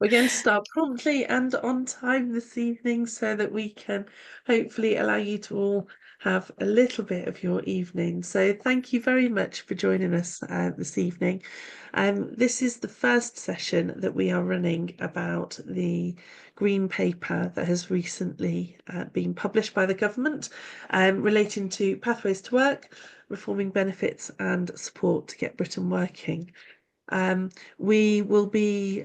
We're going to start promptly and on time this evening so that we can hopefully allow you to all have a little bit of your evening. So thank you very much for joining us this evening. This is the first session that we are running about the Green Paper that has recently been published by the government relating to pathways to work, reforming benefits and support to get Britain working. We will be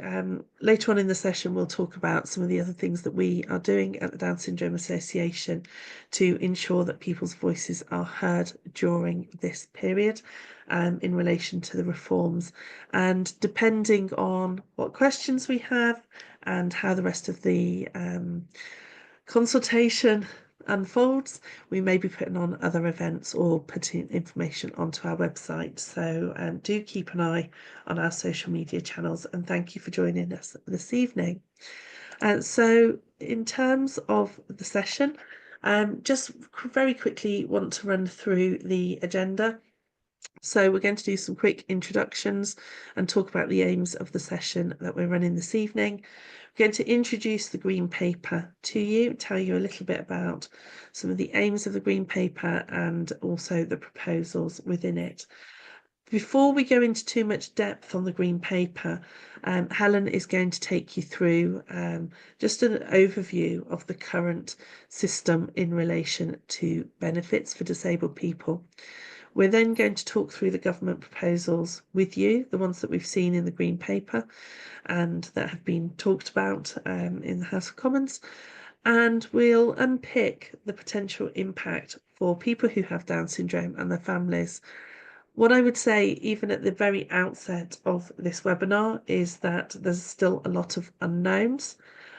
later on in the session, we'll talk about some of the other things that we are doing at the Down Syndrome Association to ensure that people's voices are heard during this period in relation to the reforms. And depending on what questions we have and how the rest of the consultation unfolds, we may be putting on other events or putting information onto our website. So do keep an eye on our social media channels, and thank you for joining us this evening. So in terms of the session, just very quickly want to run through the agenda. So we're going to do some quick introductions and talk about the aims of the session that we're running this evening. We're going to introduce the Green Paper to you, tell you a little bit about some of the aims of the Green Paper and also the proposals within it. Before we go into too much depth on the Green Paper, Helen is going to take you through just an overview of the current system in relation to benefits for disabled people. We're then going to talk through the government proposals with you, the ones that we've seen in the Green Paper and that have been talked about in the House of Commons. And we'll unpick the potential impact for people who have Down syndrome and their families. What I would say, even at the very outset of this webinar, is that there's still a lot of unknowns.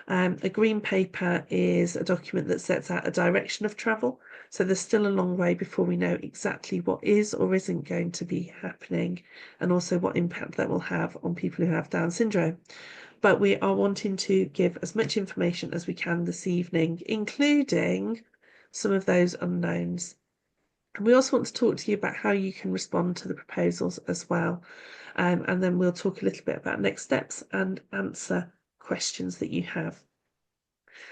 A Green Paper is a document that sets out a direction of travel. So there's still a long way before we know exactly what is or isn't going to be happening, and also what impact that will have on people who have Down syndrome. But we are wanting to give as much information as we can this evening, including some of those unknowns. And we also want to talk to you about how you can respond to the proposals as well. And then we'll talk a little bit about next steps and answer questions that you have.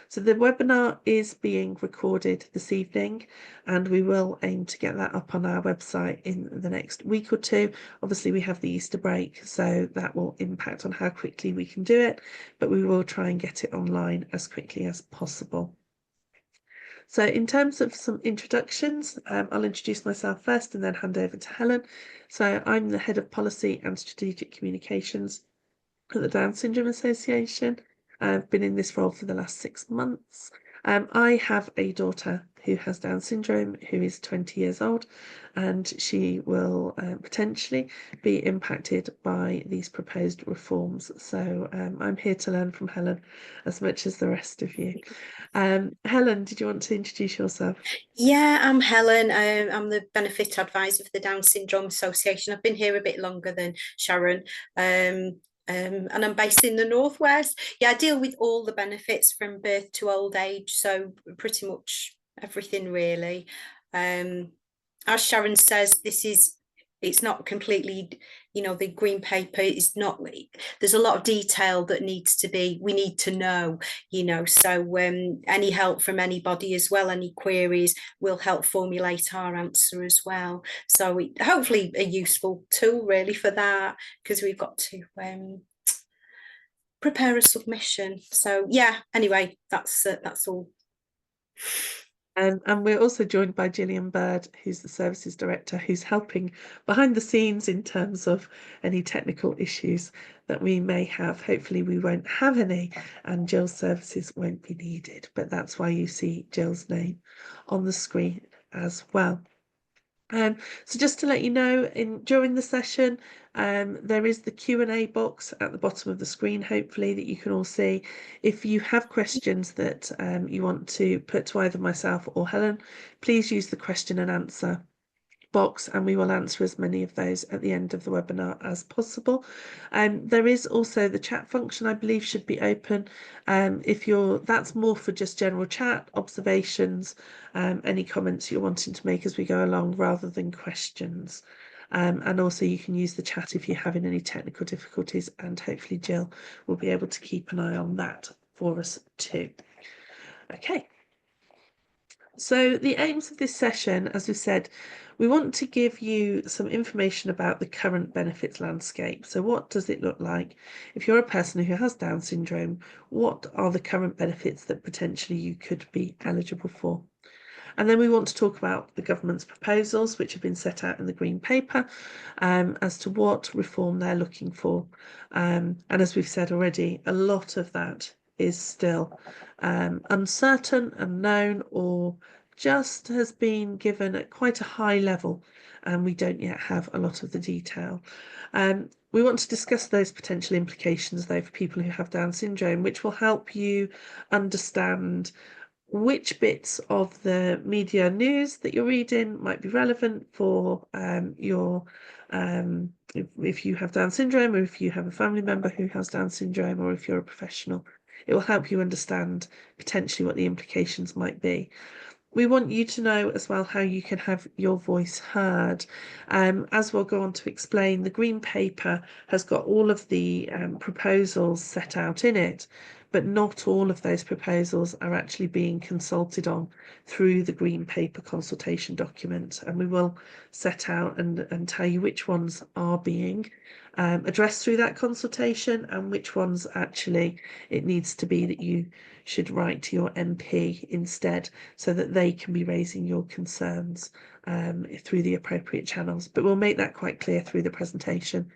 So the webinar is being recorded this evening, and we will aim to get that up on our website in the next week or two. Obviously, we have the Easter break, so that will impact on how quickly we can do it, but we will try and get it online as quickly as possible. So in terms of some introductions, I'll introduce myself first and then hand over to Helen. So I'm the Head of Policy and Strategic Communications at the Down Syndrome Association. I've been in this role for the last 6 months. I have a daughter who has Down syndrome, who is 20 years old, and she will potentially be impacted by these proposed reforms. So I'm here to learn from Helen as much as the rest of you. Helen, did you want to introduce yourself? Yeah, I'm Helen. I'm the benefit advisor for the Down Syndrome Association. I've been here a bit longer than Sharon. And I'm based in the Northwest. Yeah, I deal with all the benefits from birth to old age, so pretty much everything really. As Sharon says, it's not completely, the Green Paper is not, there's a lot of detail that we need to know, so any help from anybody as well, any queries will help formulate our answer as well. So hopefully a useful tool really for that, because we've got to prepare a submission. So yeah, anyway, that's all. And we're also joined by Gillian Bird, who's the Services Director, who's helping behind the scenes in terms of any technical issues that we may have. Hopefully we won't have any, and Jill's services won't be needed, but that's why you see Jill's name on the screen as well. So just to let you know, during the session, there is the Q&A box at the bottom of the screen, hopefully, that you can all see. If you have questions that you want to put to either myself or Helen, please use the question and answer box, and we will answer as many of those at the end of the webinar as possible. There is also the chat function, I believe, should be open. That's more for just general chat, observations, any comments you're wanting to make as we go along, rather than questions. And also you can use the chat if you're having any technical difficulties, and hopefully Jill will be able to keep an eye on that for us too. Okay. So the aims of this session, as we said, we want to give you some information about the current benefits landscape. So what does it look like? If you're a person who has Down syndrome, what are the current benefits that potentially you could be eligible for? And then we want to talk about the government's proposals, which have been set out in the Green Paper, as to what reform they're looking for. And as we've said already, a lot of that is still uncertain, unknown, or just has been given at quite a high level, and we don't yet have a lot of the detail. We want to discuss those potential implications, though, for people who have Down syndrome, which will help you understand which bits of the media news that you're reading might be relevant for if you have Down syndrome, or if you have a family member who has Down syndrome, or if you're a professional. It will help you understand potentially what the implications might be. We want you to know as well how you can have your voice heard. As we'll go on to explain, the Green Paper has got all of the proposals set out in it, but not all of those proposals are actually being consulted on through the Green Paper consultation document. And we will set out and tell you which ones are being addressed through that consultation, and which ones actually it needs to be that you should write to your MP instead, so that they can be raising your concerns through the appropriate channels. But we'll make that quite clear through the presentation.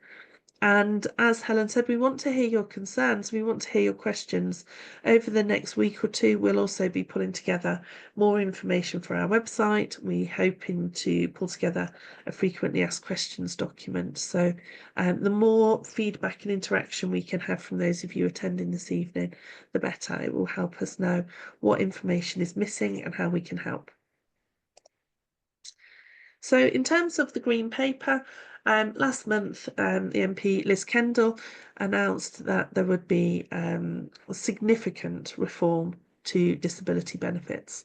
And as Helen said, we want to hear your concerns. We want to hear your questions. Over the next week or two, we'll also be pulling together more information for our website. We're hoping to pull together a frequently asked questions document. So the more feedback and interaction we can have from those of you attending this evening, the better. It will help us know what information is missing and how we can help. So in terms of the Green Paper, last month the MP Liz Kendall announced that there would be a significant reform to disability benefits.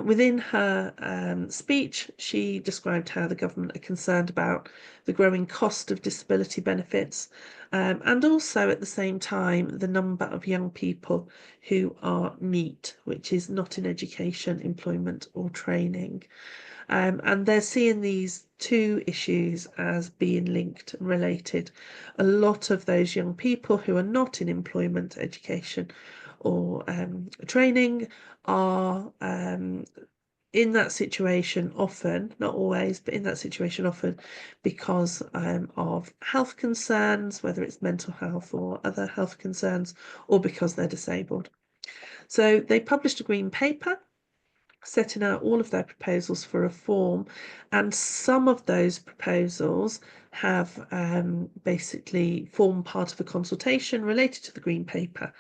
Within her speech, she described how the government are concerned about the growing cost of disability benefits, and also at the same time the number of young people who are NEET, which is not in education, employment or training. And they're seeing these two issues as being linked and related. A lot of those young people who are not in employment, education or training are in that situation often, not always, but in that situation often because of health concerns, whether it's mental health or other health concerns, or because they're disabled. So they published a Green Paper setting out all of their proposals for reform, and some of those proposals have basically formed part of a consultation related to the Green Paper,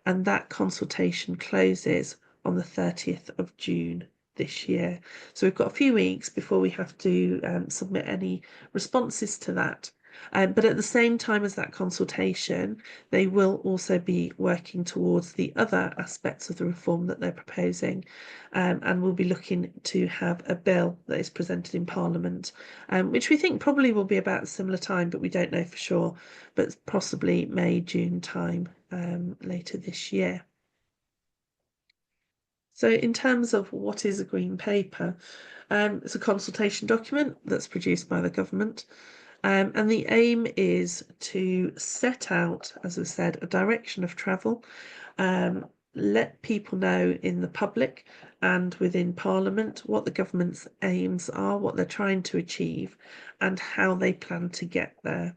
and that consultation closes on the 30th of June this year. So we've got a few weeks before we have to submit any responses to that. But at the same time as that consultation, they will also be working towards the other aspects of the reform that they're proposing, and we'll be looking to have a bill that is presented in Parliament, which we think probably will be about a similar time, but we don't know for sure, but possibly May, June time later this year. So in terms of what is a Green Paper, it's a consultation document that's produced by the government. And the aim is to set out, as I said, a direction of travel, let people know in the public and within Parliament what the government's aims are, what they're trying to achieve, and how they plan to get there.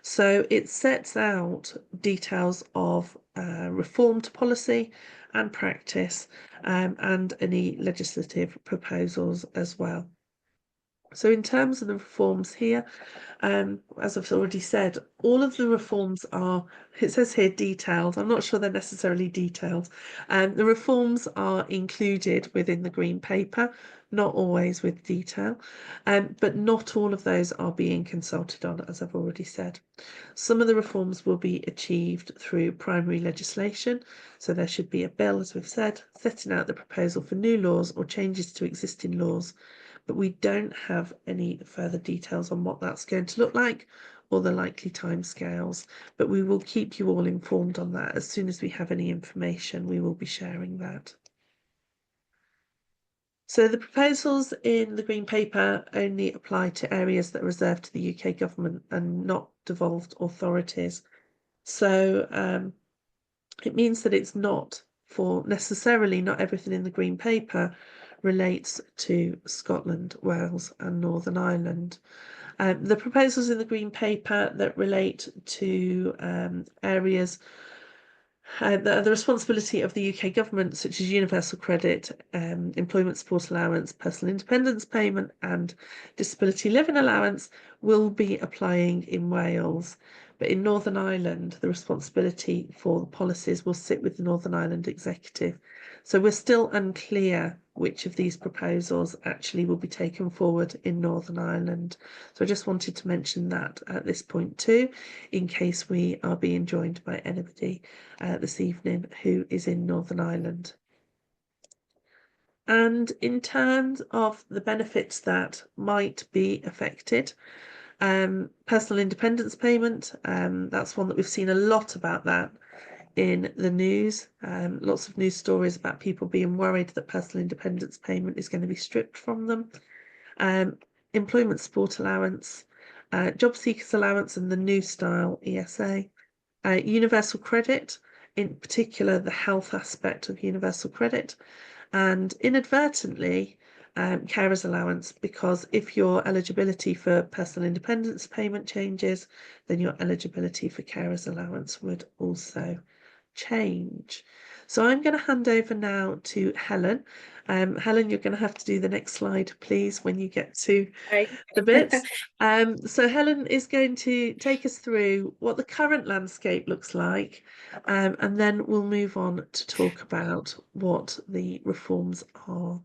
So it sets out details of reformed policy and practice, and any legislative proposals as well. So in terms of the reforms here, as I've already said, all of the reforms are, it says here detailed, I'm not sure they're necessarily detailed. The reforms are included within the Green Paper, not always with detail, but not all of those are being consulted on, as I've already said. Some of the reforms will be achieved through primary legislation, so there should be a bill, as we've said, setting out the proposal for new laws or changes to existing laws. but we don't have any further details on what that's going to look like or the likely timescales. But we will keep you all informed on that. As soon as we have any information, we will be sharing that. So the proposals in the Green Paper only apply to areas that are reserved to the UK government and not devolved authorities. So it means that it's not necessarily not everything in the Green Paper relates to Scotland, Wales and Northern Ireland. The proposals in the Green Paper that relate to areas the responsibility of the UK government, such as universal credit, employment support allowance, personal independence payment and disability living allowance, will be applying in Wales. But in Northern Ireland, the responsibility for the policies will sit with the Northern Ireland Executive. So we're still unclear which of these proposals actually will be taken forward in Northern Ireland. So I just wanted to mention that at this point too, in case we are being joined by anybody this evening who is in Northern Ireland. And in terms of the benefits that might be affected, personal independence payment, that's one that we've seen a lot about that in the news. Lots of news stories about people being worried that personal independence payment is going to be stripped from them. Employment support allowance, job seekers allowance and the new style ESA, universal credit, in particular the health aspect of universal credit, and inadvertently carers allowance, because if your eligibility for personal independence payment changes, then your eligibility for carers allowance would also change. So I'm going to hand over now to Helen. Helen, you're going to have to do the next slide, please, when you get to the bits. So Helen is going to take us through what the current landscape looks like, and then we'll move on to talk about what the reforms are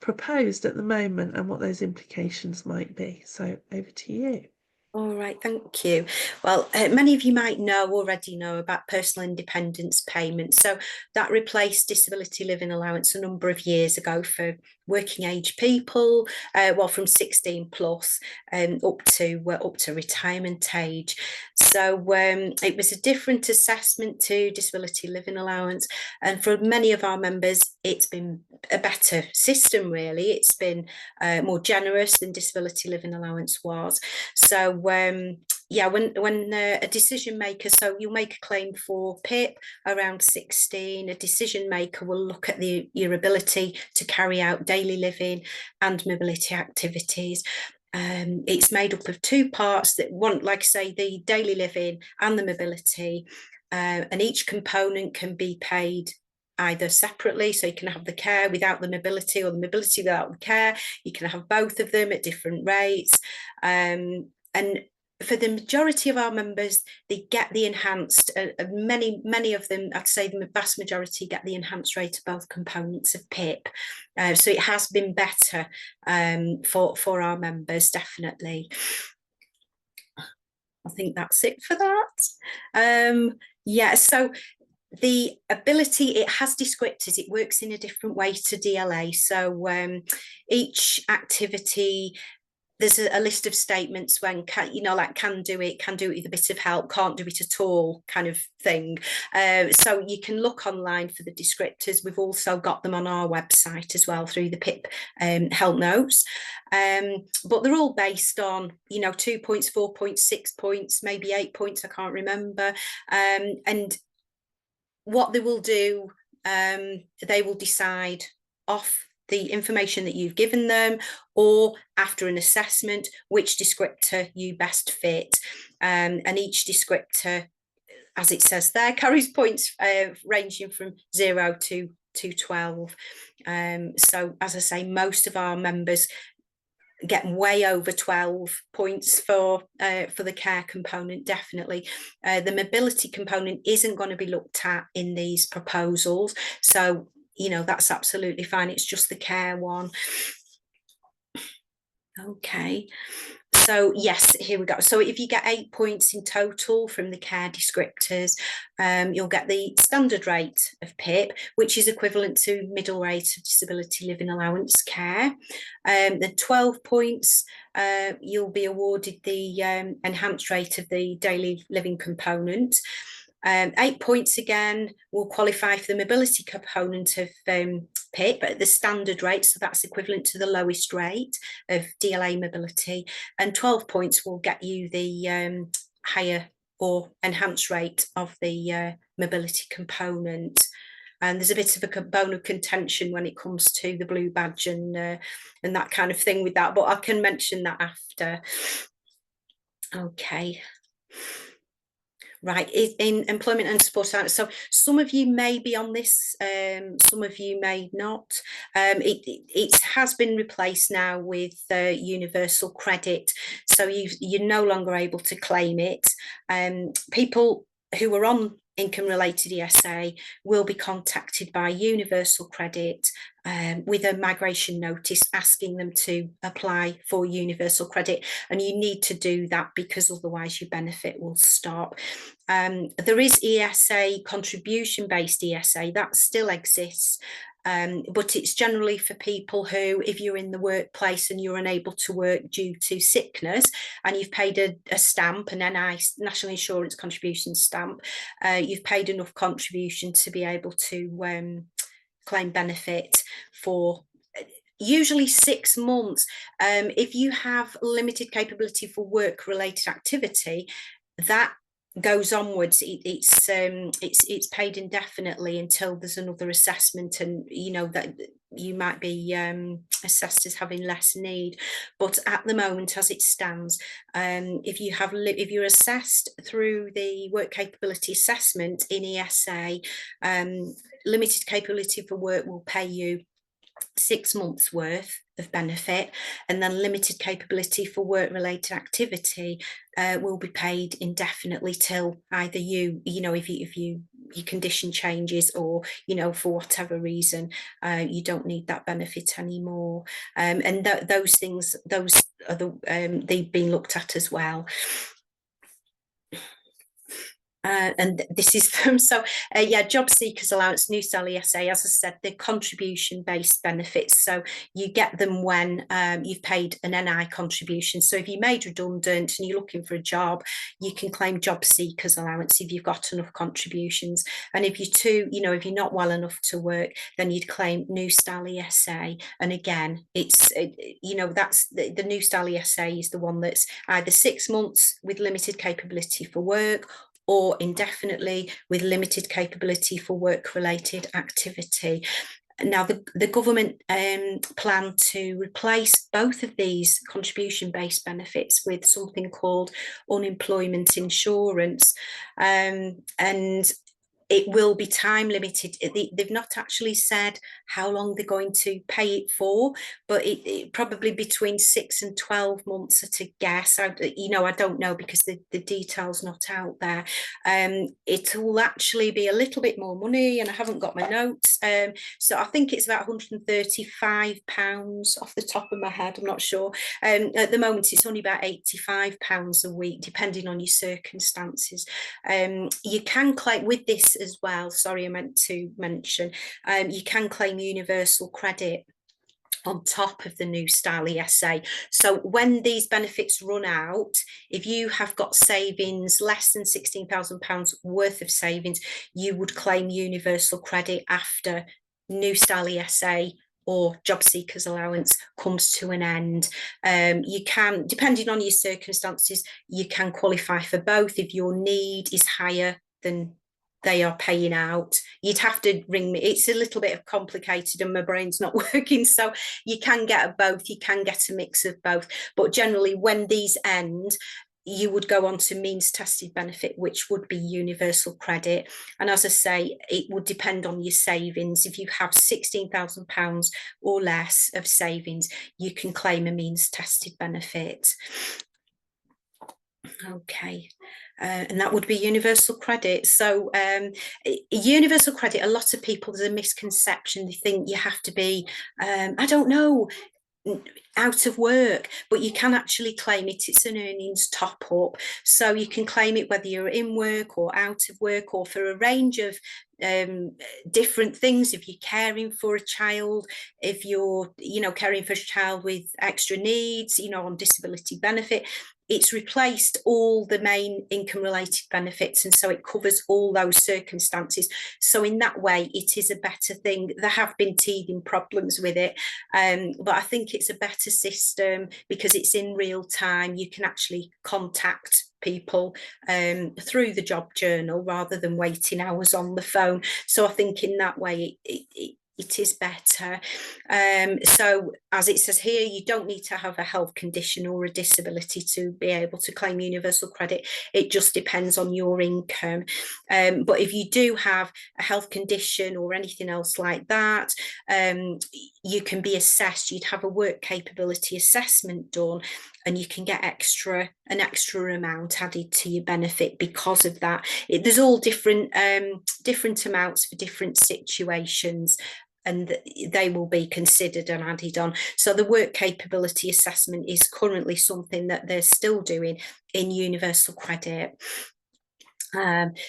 proposed at the moment and what those implications might be. So over to you. All right, thank you. Well, many of you might already know about personal independence payment. So that replaced disability living allowance a number of years ago for working age people, from 16 plus up to retirement age. So it was a different assessment to disability living allowance, and for many of our members, it's been a better system. Really, it's been more generous than disability living allowance was. So when a decision maker, so you'll make a claim for PIP around 16, a decision maker will look at your ability to carry out daily living and mobility activities. It's made up of two parts that want, like I say, the daily living and the mobility, and each component can be paid either separately, so you can have the care without the mobility or the mobility without the care. You can have both of them at different rates, and for the majority of our members, they get the enhanced, many of them, I'd say the vast majority, get the enhanced rate of both components of PIP. So it has been better for our members, definitely. I think that's it for that. So the ability, it has descriptors, it works in a different way to DLA. So each activity, there's a list of statements when can do it with a bit of help, can't do it at all, kind of thing. So you can look online for the descriptors. We've also got them on our website as well through the PIP help notes. But they're all based on 2 points, 4 points, 6 points, maybe 8 points, I can't remember. And what they will do, they will decide off the information that you've given them, or after an assessment, which descriptor you best fit. And each descriptor, as it says there, carries points ranging from 0 to 12. So as I say, most of our members get way over 12 points for the care component, definitely. The mobility component isn't going to be looked at in these proposals, so that's absolutely fine. It's just the care one. Okay, So yes, here we go. So if you get 8 points in total from the care descriptors, you'll get the standard rate of PIP, which is equivalent to middle rate of disability living allowance care. The 12 points, you'll be awarded the enhanced rate of the daily living component. 8 points again will qualify for the mobility component of PIP at the standard rate, so that's equivalent to the lowest rate of DLA mobility, and 12 points will get you the higher or enhanced rate of the mobility component. And there's a bit of a bone of contention when it comes to the blue badge and that kind of thing with that, but I can mention that after. Okay. Right, in employment and support. So some of you may be on this, some of you may not. It has been replaced now with universal credit, so you're no longer able to claim it. People who are on income related ESA will be contacted by Universal Credit with a migration notice asking them to apply for Universal Credit, and you need to do that because otherwise your benefit will stop. There is ESA, contribution based ESA, that still exists. But it's generally for people who, if you're in the workplace and you're unable to work due to sickness and you've paid a stamp, an NI, National Insurance Contribution stamp, you've paid enough contribution to be able to claim benefit for usually 6 months. If you have limited capability for work-related activity, that goes onwards. It's paid indefinitely until there's another assessment, and you know that you might be assessed as having less need. But at the moment, as it stands, if you're assessed through the work capability assessment in ESA, limited capability for work will pay you 6 months worth of benefit, and then limited capability for work related activity will be paid indefinitely till either you know if your condition changes, or you know for whatever reason you don't need that benefit anymore. And those things, those are they've been looked at as well. And this is them. So yeah, job seekers allowance, new style ESA, as I said, they're contribution based benefits, so you get them when you've paid an NI contribution. So if you're made redundant and you're looking for a job, you can claim job seekers allowance if you've got enough contributions. And if if you're not well enough to work, then you'd claim new style ESA. And again, it's that's the new style ESA is the one that's either 6 months with limited capability for work, or indefinitely with limited capability for work-related activity. Now, the government plan to replace both of these contribution-based benefits with something called unemployment insurance, and it will be time limited. They've not actually said how long they're going to pay it for, but it probably between 6 and 12 months at a guess. I don't know because the detail's not out there. It will actually be a little bit more money, and I haven't got my notes. So I think it's about £135 off the top of my head. I'm not sure. At the moment, it's only about £85 a week, depending on your circumstances. You can claim with this as well. Sorry, I meant to mention, you can claim universal credit on top of the new style ESA. So when these benefits run out, if you have got savings less than £16,000 worth of savings, you would claim universal credit after new style ESA or job seekers allowance comes to an end. You can, depending on your circumstances, you can qualify for both if your need is higher than they are paying out. You'd have to ring me. It's a little bit complicated and my brain's not working. So you can get both. You can get a mix of both. But generally, when these end, you would go on to means tested benefit, which would be universal credit. And as I say, it would depend on your savings. If you have £16,000 or less of savings, you can claim a means tested benefit. Okay. And that would be universal credit. So universal credit, a lot of people, there's a misconception. They think you have to be, I don't know, out of work, but you can actually claim it. It's an earnings top up, so you can claim it whether you're in work or out of work, or for a range of different things. If you're caring for a child, if you're caring for a child with extra needs, on disability benefit, it's replaced all the main income related benefits, and so it covers all those circumstances. So in that way it is a better thing. There have been teething problems with it, but I think it's a better system because it's in real time. You can actually contact people through the job journal rather than waiting hours on the phone. So I think in that way it is better. So as it says here, you don't need to have a health condition or a disability to be able to claim universal credit. It just depends on your income. But if you do have a health condition or anything else like that, you can be assessed. You'd have a work capability assessment done, and you can get an extra amount added to your benefit because of that. There's all different amounts for different situations, and they will be considered and added on. So the work capability assessment is currently something that they're still doing in universal credit.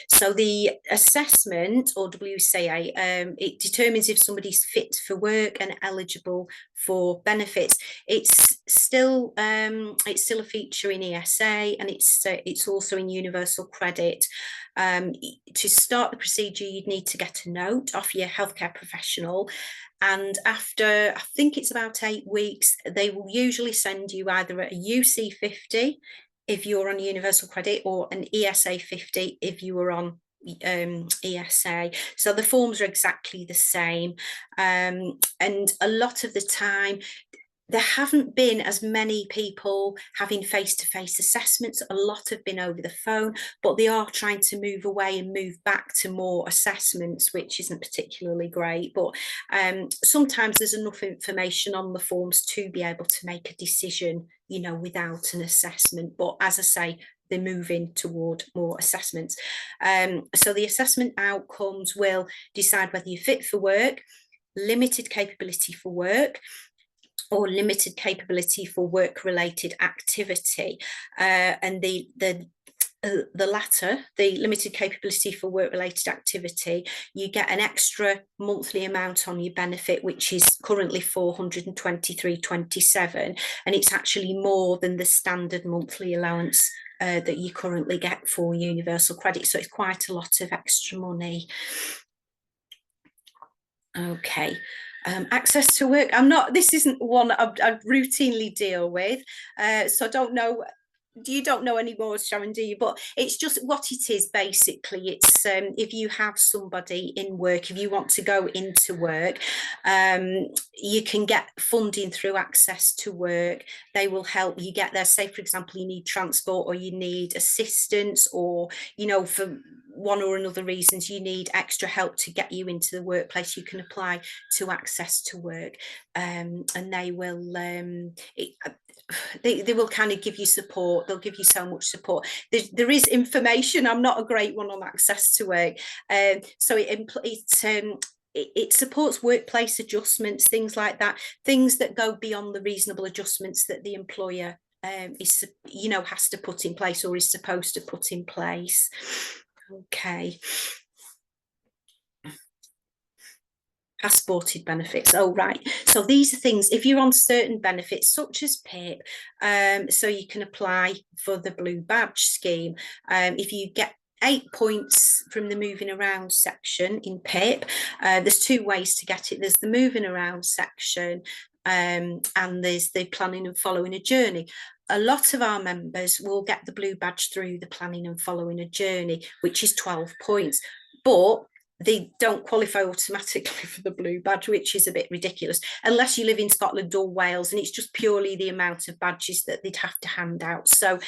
So the assessment, or WCA, it determines if somebody's fit for work and eligible for benefits. It's still a feature in ESA, and it's also in universal credit. To start the procedure, you'd need to get a note off your healthcare professional, and after, I think it's about 8 weeks, they will usually send you either a UC 50 if you're on universal credit, or an ESA 50 if you were on ESA. So the forms are exactly the same, and a lot of the time there haven't been as many people having face-to-face assessments. A lot have been over the phone, but they are trying to move away and move back to more assessments, which isn't particularly great. But sometimes there's enough information on the forms to be able to make a decision, without an assessment. But as I say, they're moving toward more assessments. So the assessment outcomes will decide whether you're fit for work, limited capability for work, or limited capability for work-related activity. And the latter, the limited capability for work-related activity, you get an extra monthly amount on your benefit, which is currently £423.27, and it's actually more than the standard monthly allowance that you currently get for universal credit. So it's quite a lot of extra money. Okay. Access to work. This isn't one I routinely deal with, so I don't know. You don't know any more, Sharon, do you? But it's just what it is. Basically, it's if you have somebody in work, if you want to go into work, you can get funding through Access to Work. They will help you get there. Say, for example, you need transport, or you need assistance, or for one or another reasons you need extra help to get you into the workplace. You can apply to Access to Work, and they will they will kind of give you support. They'll give you so much support. There is information. I'm not a great one on Access to Work, so it supports workplace adjustments, things like that, things that go beyond the reasonable adjustments that the employer is has to put in place, or is supposed to put in place. Okay. Passported benefits. Oh, right. So these are things, if you're on certain benefits such as PIP, so you can apply for the Blue Badge scheme. If you get 8 points from the moving around section in PIP, there's 2 ways to get it. There's the moving around section, and there's the planning and following a journey. A lot of our members will get the Blue Badge through the planning and following a journey, which is 12 points, but they don't qualify automatically for the Blue Badge, which is a bit ridiculous, unless you live in Scotland or Wales, and it's just purely the amount of badges that they'd have to hand out. So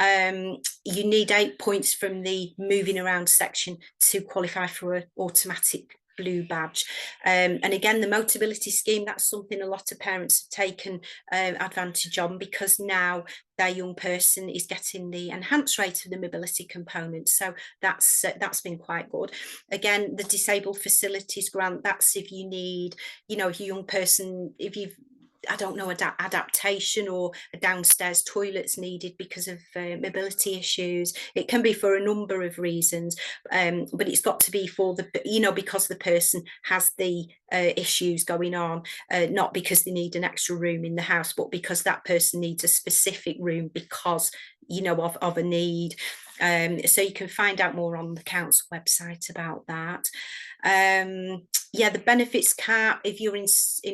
you need 8 points from the moving around section to qualify for an automatic Blue Badge. And again, the Motability scheme, that's something a lot of parents have taken advantage on, because now their young person is getting the enhanced rate of the mobility component. So that's been quite good. Again, the Disabled Facilities Grant, that's if you need, if your young person, if you've I don't know, adaptation or a downstairs toilets needed because of mobility issues. It can be for a number of reasons, but it's got to be for the, you know, because the person has the issues going on, not because they need an extra room in the house, but because that person needs a specific room because, you know, of a need. So you can find out more on the council website about that. Yeah, the benefits cap, if you're in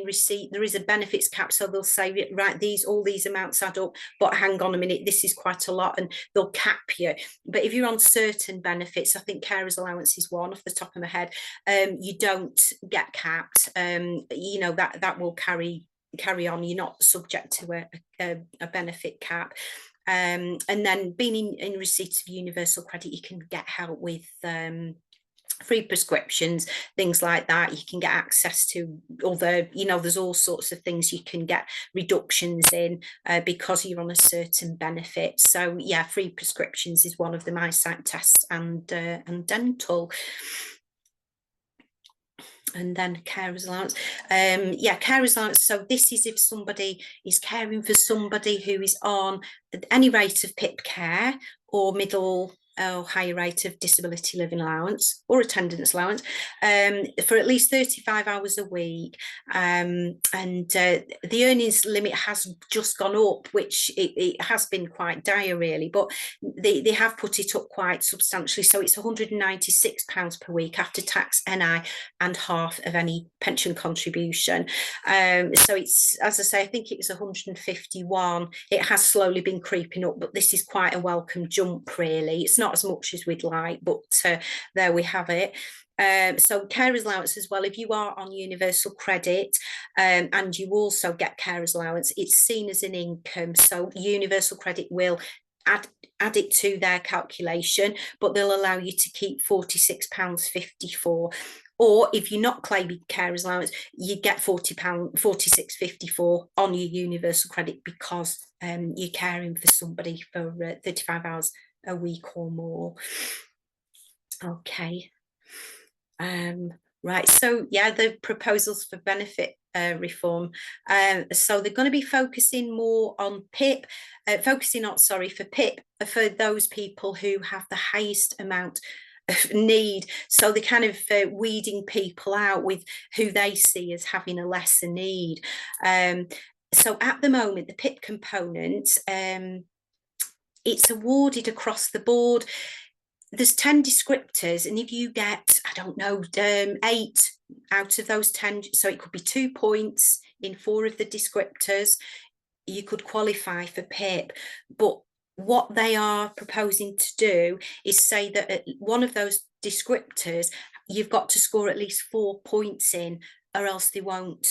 receipt, there is a benefits cap, so they'll say, right, all these amounts add up, but hang on a minute, this is quite a lot, and they'll cap you. But if you're on certain benefits, I think carers allowance is one off the top of my head, you don't get capped. You know, that will carry on. You're not subject to a benefit cap. And then being in receipt of universal credit, you can get help with free prescriptions, things like that. You can get access to other, you know, there's all sorts of things you can get reductions in because you're on a certain benefit. So yeah, free prescriptions is one of them, eyesight tests and dental. And then carers allowance. Yeah, carers allowance. So this is if somebody is caring for somebody who is on any rate of PIP care or middle or higher rate of disability living allowance or attendance allowance for at least 35 hours a week. And the earnings limit has just gone up, which it has been quite dire really, but they have put it up quite substantially. So it's £196 per week after tax, NI, and half of any pension contribution. So it's, as I say, I think it was 151. It has slowly been creeping up, but this is quite a welcome jump really. It's not as much as we'd like, but there we have it. So carers allowance as well, if you are on universal credit and you also get carers allowance, it's seen as an income, so universal credit will add it to their calculation, but they'll allow you to keep £46.54. Or if you're not claiming carers allowance, you get £46.54 on your universal credit because you're caring for somebody for 35 hours a week or more. Okay. Right, so yeah, the proposals for benefit reform. So they're going to be focusing more on PIP, for PIP for those people who have the highest amount of need. So they're kind of weeding people out with who they see as having a lesser need. So at the moment, the PIP component, it's awarded across the board. There's 10 descriptors, and if you get, I don't know, 8 out of those 10, so it could be 2 points in 4 of the descriptors, you could qualify for PIP. But what they are proposing to do is say that at one of those descriptors, you've got to score at least 4 points in, or else you won't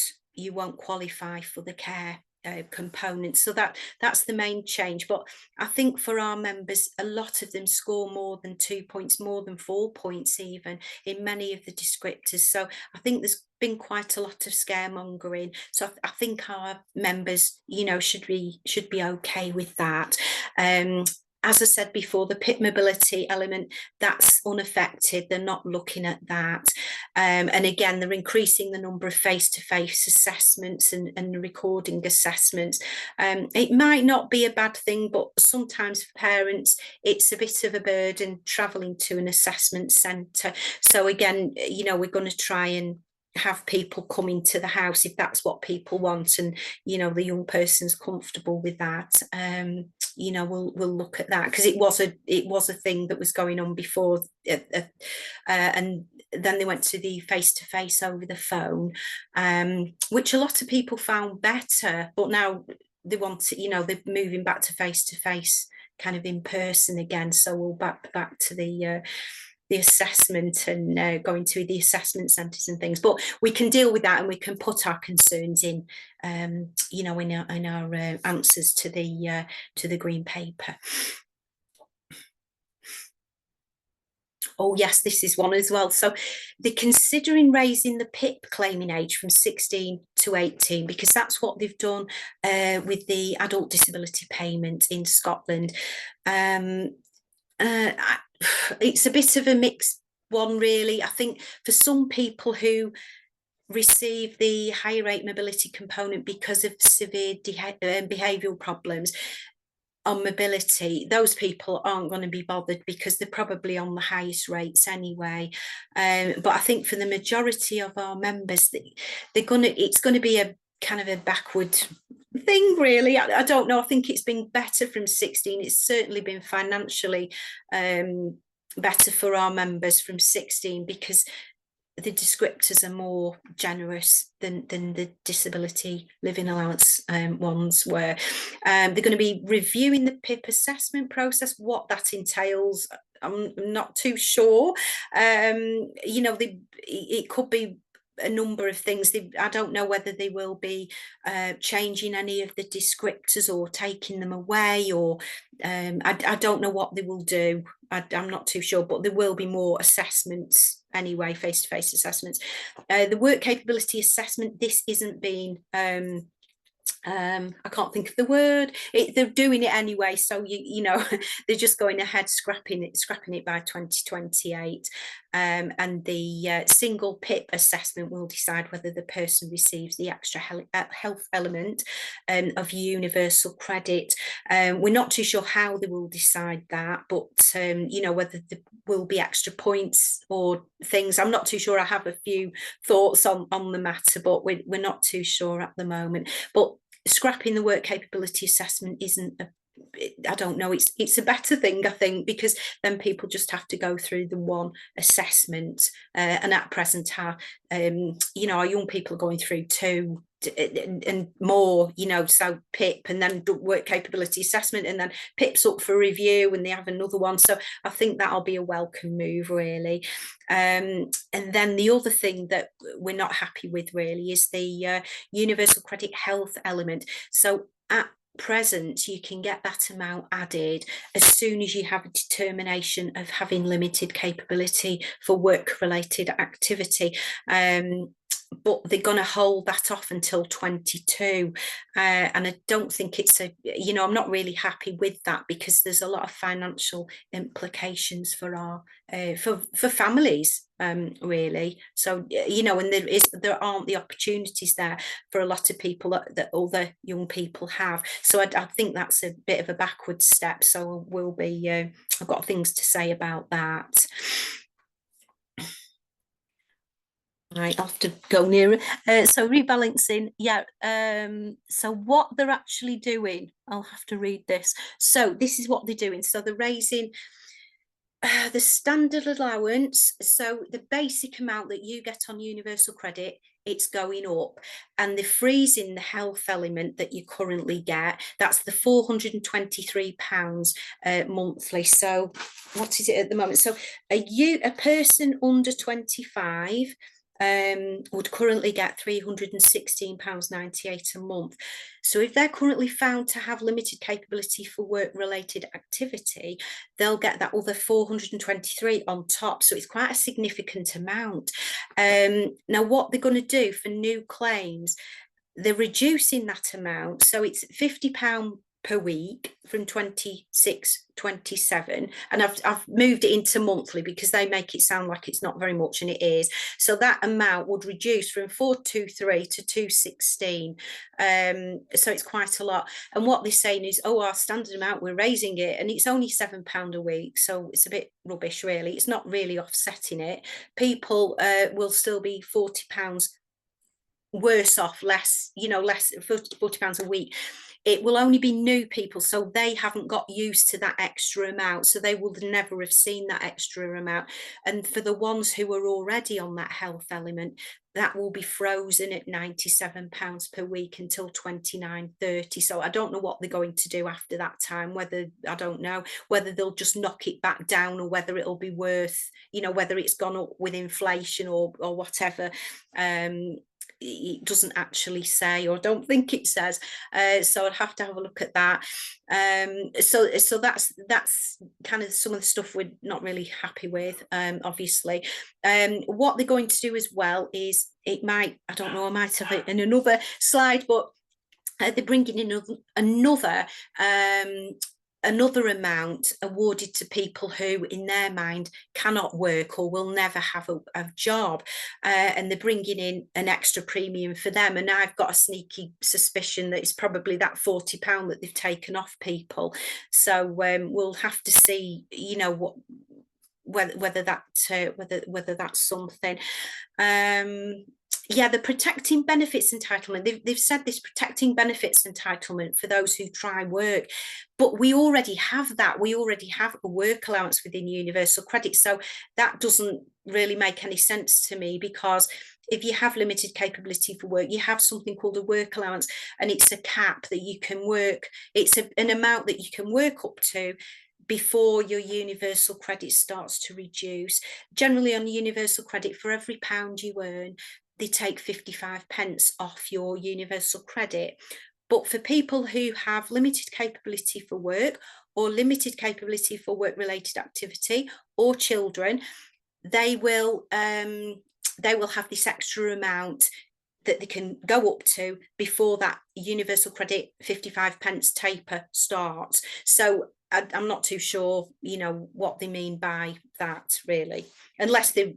qualify for the care component. So that's the main change. But I think for our members, a lot of them score more than 2 points, more than 4 points even in many of the descriptors. So I think there's been quite a lot of scaremongering. So I think our members, you know, should be okay with that. As I said before, the PIP mobility element, that's unaffected. They're not looking at that. And again, they're increasing the number of face-to-face assessments and recording assessments. It might not be a bad thing, but sometimes for parents, it's a bit of a burden travelling to an assessment centre. So again, you know, we're going to try and have people come into the house if that's what people want, and you know the young person's comfortable with that. You know, we'll look at that, because it was a thing that was going on before, and then they went to the face-to-face over the phone, which a lot of people found better, but now they want to, you know, they're moving back to face-to-face kind of in person again. So we'll back to the assessment and going to the assessment centres and things, but we can deal with that, and we can put our concerns in, you know, in our answers to the green paper. Oh yes, this is one as well. So they're considering raising the PIP claiming age from 16 to 18, because that's what they've done with the adult disability payment in Scotland. It's a bit of a mixed one really. I think for some people who receive the higher rate mobility component because of severe behavioural problems on mobility, those people aren't going to be bothered because they're probably on the highest rates anyway. But I think for the majority of our members, it's going to be a kind of a backward thing, really. I don't know. I think it's been better from 16. It's certainly been financially better for our members from 16 because the descriptors are more generous than the disability living allowance ones were. They're going to be reviewing the PIP assessment process. What that entails, I'm not too sure. You know, it could be a number of things. I don't know whether they will be changing any of the descriptors or taking them away, or I don't know what they will do. I'm not too sure, but there will be more assessments anyway, face-to-face assessments. The work capability assessment, this isn't being I can't think of the word. They're doing it anyway, so you know they're just going ahead scrapping it by 2028. And the single PIP assessment will decide whether the person receives the extra health element of universal credit. We're not too sure how they will decide that, but you know, whether there will be extra points or things. I'm not too sure. I have a few thoughts on the matter, but we're not too sure at the moment. But scrapping the work capability assessment isn't I don't know, it's a better thing, I think, because then people just have to go through the one assessment, and at present you know, our young people are going through two and more, you know, so PIP and then work capability assessment, and then PIP's up for review and they have another one. So I think that'll be a welcome move, really. And then the other thing that we're not happy with really is the universal credit health element. So at present, you can get that amount added as soon as you have a determination of having limited capability for work-related activity. But they're going to hold that off until 22, and I don't think it's you know, I'm not really happy with that because there's a lot of financial implications for our for families, really. So you know, and there aren't the opportunities there for a lot of people that other young people have. So I think that's a bit of a backward step. So we'll be I've got things to say about that. Right, I'll have to go nearer. So rebalancing, yeah. So what they're actually doing, I'll have to read this. So this is what they're doing. So they're raising the standard allowance. So the basic amount that you get on universal credit, it's going up, and they're freezing the health element that you currently get. That's the £423 monthly. So what is it at the moment? So a person under 25 would currently get £316.98 a month. So if they're currently found to have limited capability for work-related activity, they'll get that other 423 on top. So it's quite a significant amount. Now, what they're going to do for new claims, they're reducing that amount. So it's £50 per week from 26-27, and I've moved it into monthly because they make it sound like it's not very much, and it is. So that amount would reduce from 423 to 216. So it's quite a lot. And what they're saying is, oh, our standard amount, we're raising it, and it's only £7 a week, so it's a bit rubbish, really. It's not really offsetting it. People will still be £40 worse off, less, you know, less £40 a week. It will only be new people, so they haven't got used to that extra amount, so they will never have seen that extra amount. And for the ones who are already on that health element, that will be frozen at £97 per week until 29/30. So I don't know what they're going to do after that time, I don't know whether they'll just knock it back down, or whether it'll be worth, you know, whether it's gone up with inflation or whatever. It doesn't actually say, or don't think it says, so I'd have to have a look at that. So that's kind of some of the stuff we're not really happy with, obviously. What they're going to do as well is, it might, I don't know, I might have it in another slide, but they're bringing in another another amount awarded to people who in their mind cannot work or will never have a job, and they're bringing in an extra premium for them. And I've got a sneaky suspicion that it's probably that £40 that they've taken off people. So we'll have to see, you know, what whether that's something. Yeah, the protecting benefits entitlement, they've said this protecting benefits entitlement for those who try work, but we already have that. We already have a work allowance within universal credit. So that doesn't really make any sense to me, because if you have limited capability for work, you have something called a work allowance, and it's a cap that you can work. It's an amount that you can work up to before your universal credit starts to reduce. Generally on universal credit, for every £1 you earn, they take 55 pence off your universal credit. But for people who have limited capability for work, or limited capability for work related activity, or children, they will have this extra amount that they can go up to before that universal credit 55 pence taper starts. So I'm not too sure, you know, what they mean by that, really, unless they're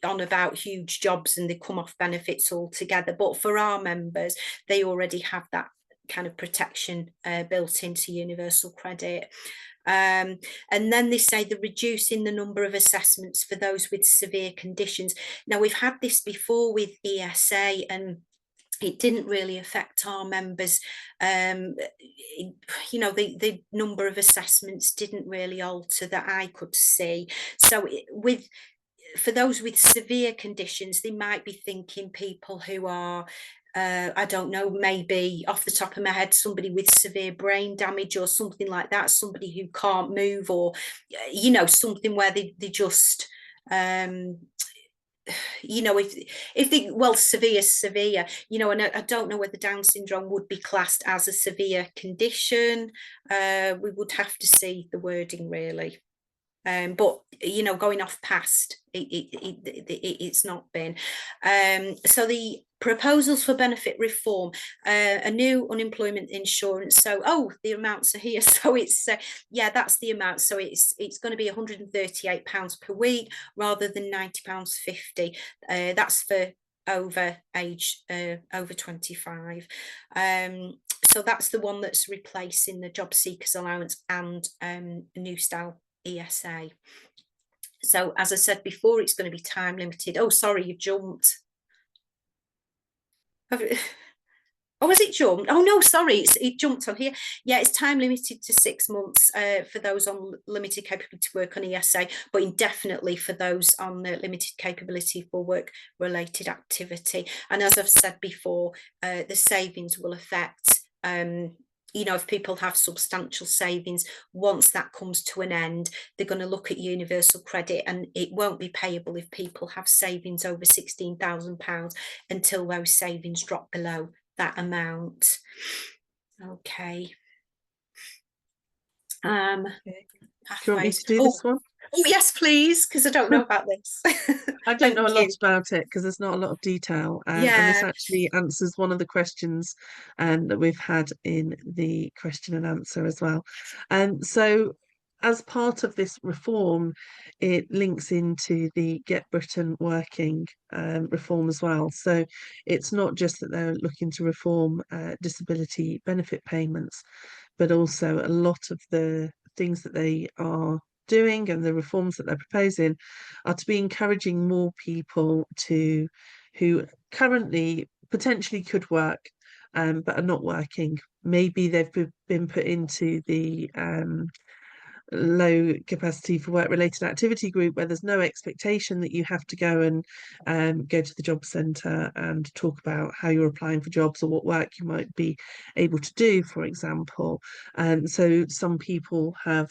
on about huge jobs and they come off benefits altogether. But for our members, they already have that kind of protection built into universal credit. And then they say they're reducing the number of assessments for those with severe conditions. Now, we've had this before with ESA, and it didn't really affect our members. You know, the number of assessments didn't really alter that I could see. So for those with severe conditions, they might be thinking people who are I don't know, maybe off the top of my head, somebody with severe brain damage or something like that, somebody who can't move, or, you know, something where they just, you know, if they, well, severe, you know, and I don't know whether Down syndrome would be classed as a severe condition. We would have to see the wording, really. But, you know, going off past, it's not been. So the proposals for benefit reform, a new unemployment insurance. So, the amounts are here. So it's, yeah, that's the amount. So it's going to be £138 per week rather than £90.50. That's for over 25. So that's the one that's replacing the job seekers allowance and new style ESA. So as I said before, it's going to be time limited. Oh, sorry, you've jumped. Oh, was it jumped? Oh no, sorry, it jumped on here. Yeah, it's time limited to 6 months for those on limited capability to work on ESA, but indefinitely for those on the limited capability for work related activity. And as I've said before, the savings will affect, you know, if people have substantial savings, once that comes to an end, they're going to look at universal credit, and it won't be payable if people have savings over £16,000 until those savings drop below that amount. Okay. Okay. Do you want me to do this one? Oh, yes, please, because I don't know about this. I don't know a lot about it because there's not a lot of detail. And this actually answers one of the questions that we've had in the question and answer as well. And so as part of this reform, it links into the Get Britain Working reform as well. So it's not just that they're looking to reform disability benefit payments, but also a lot of the things that they are doing and the reforms that they're proposing are to be encouraging more people who currently potentially could work but are not working. Maybe they've been put into the low capacity for work related activity group, where there's no expectation that you have to go and go to the job centre and talk about how you're applying for jobs or what work you might be able to do, for example. And so some people have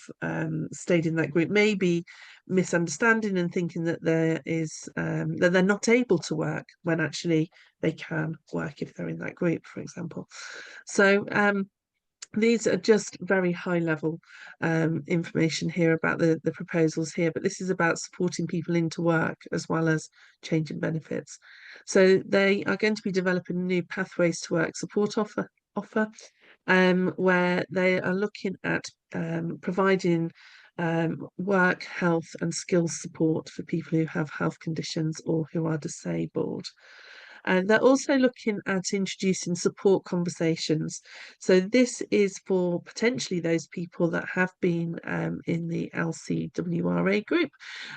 stayed in that group, maybe misunderstanding and thinking that there is that they're not able to work when actually they can work if they're in that group, for example. So these are just very high level information here about the proposals here, but this is about supporting people into work as well as changing benefits. So they are going to be developing a new Pathways to Work support offer where they are looking at providing work, health, and skills support for people who have health conditions or who are disabled. And they're also looking at introducing support conversations. So this is for potentially those people that have been in the LCWRA group,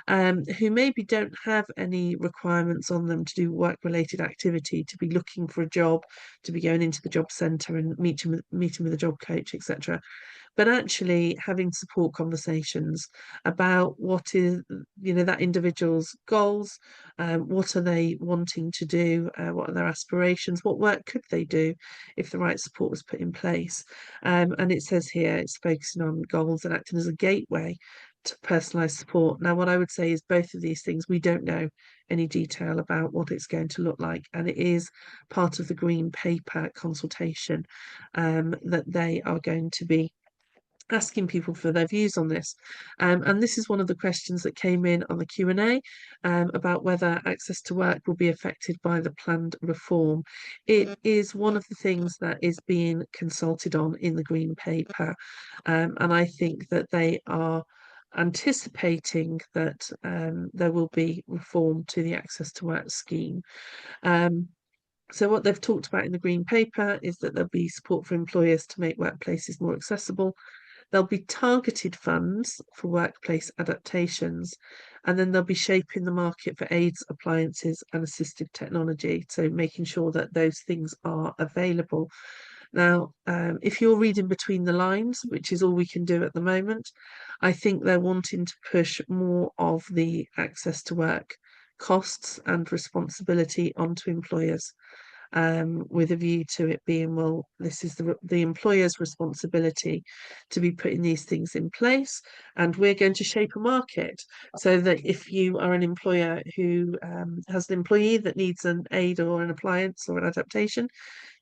who maybe don't have any requirements on them to do work-related activity, to be looking for a job, to be going into the job centre and meeting with a job coach, etc. But actually having support conversations about what is, that individual's goals, what are they wanting to do, what are their aspirations, what work could they do if the right support was put in place. And it says here it's focusing on goals and acting as a gateway to personalised support. Now, what I would say is both of these things, we don't know any detail about what it's going to look like, and it is part of the Green Paper consultation that they are going to be asking people for their views on this. And this is one of the questions that came in on the Q&A about whether access to work will be affected by the planned reform. It is one of the things that is being consulted on in the Green Paper, and I think that they are anticipating that there will be reform to the access to work scheme. So what they've talked about in the Green Paper is that there'll be support for employers to make workplaces more accessible. There'll be targeted funds for workplace adaptations, and then they'll be shaping the market for aids, appliances, and assistive technology. So making sure that those things are available. Now, if you're reading between the lines, which is all we can do at the moment, I think they're wanting to push more of the access to work costs and responsibility onto employers, with a view to it being, well, this is the employer's responsibility to be putting these things in place, and we're going to shape a market so that if you are an employer who has an employee that needs an aid or an appliance or an adaptation,